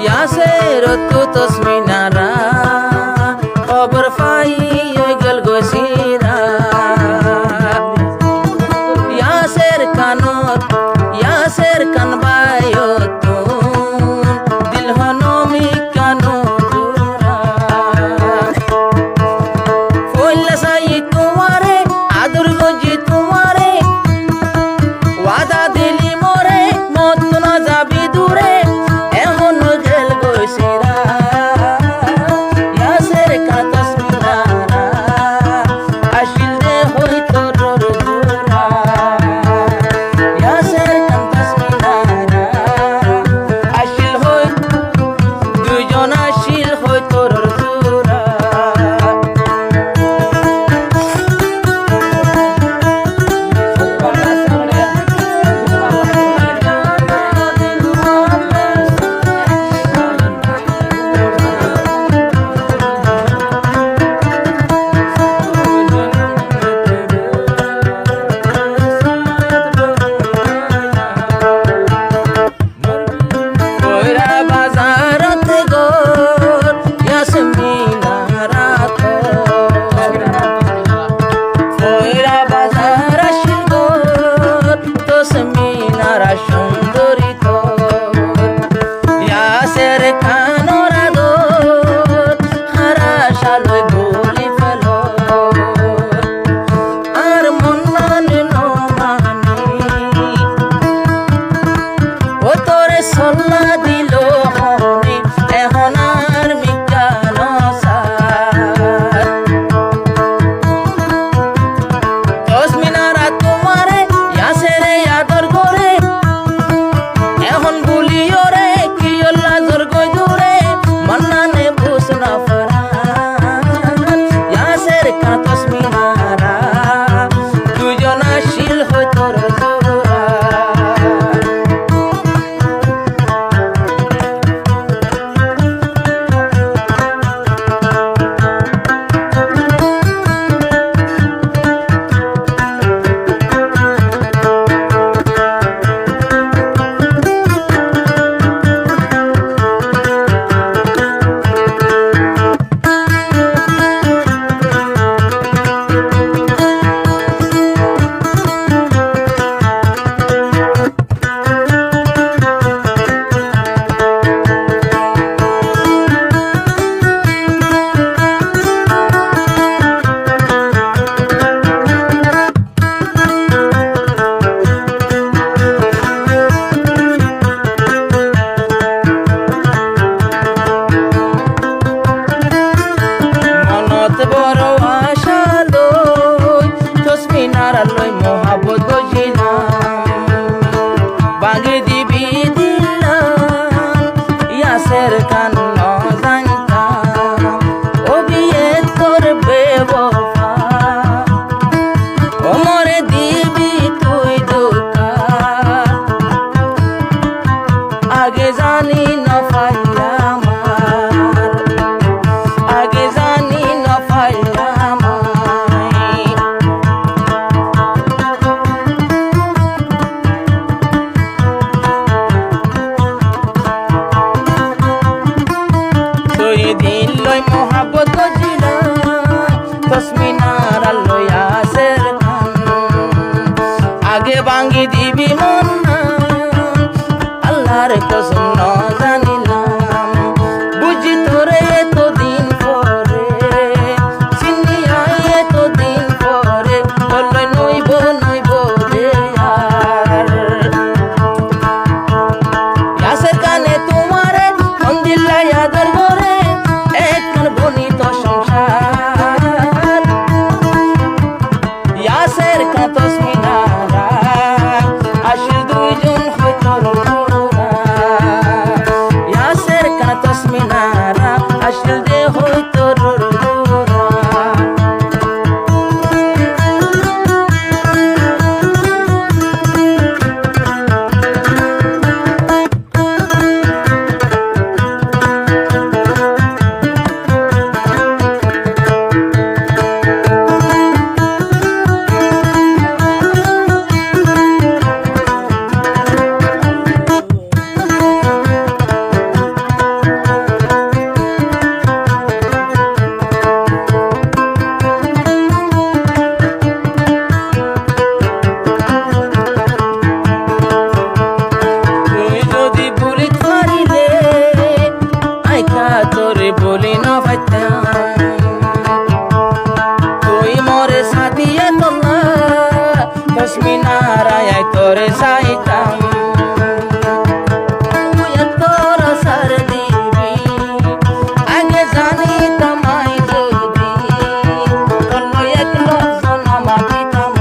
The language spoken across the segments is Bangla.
यासेर तू तस्मिनारा खबर पाई गल गोसीरा यासेर कानबायो तू दिल हनो मी कानो दूरा फुल्ला साई तुम्हारे आदर गजी तुम्हारे वादा दिली मोरे मत ना जाबी दूरे ভাঙ্গি দিবি মন আল্লাহর কসম ন জানিলাম বুঝি তোরে এতদিন পরে চিনিয়া এতদিন পরে বললে নইব নইব যে আর ইয়াসের কানে তোমারে মন দিলাই আদর করে একখান বনিত সংসার ইয়াসের কাতস মিনারা আশির দুই মিনারায় তোরে চাইতাম তুই এত রসার দিবি আগে জানিতাম আই যদি তোর এক লক্ষণ আমার দিতাম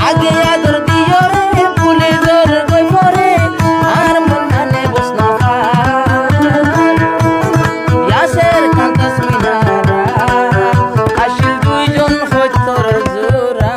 আগে আদর দিও রে ফুলে জোর গই মরে আর মন নানে বসনা ইয়াসের কান্তাস মিনারা আসিল দুইজন হইতর জোড়া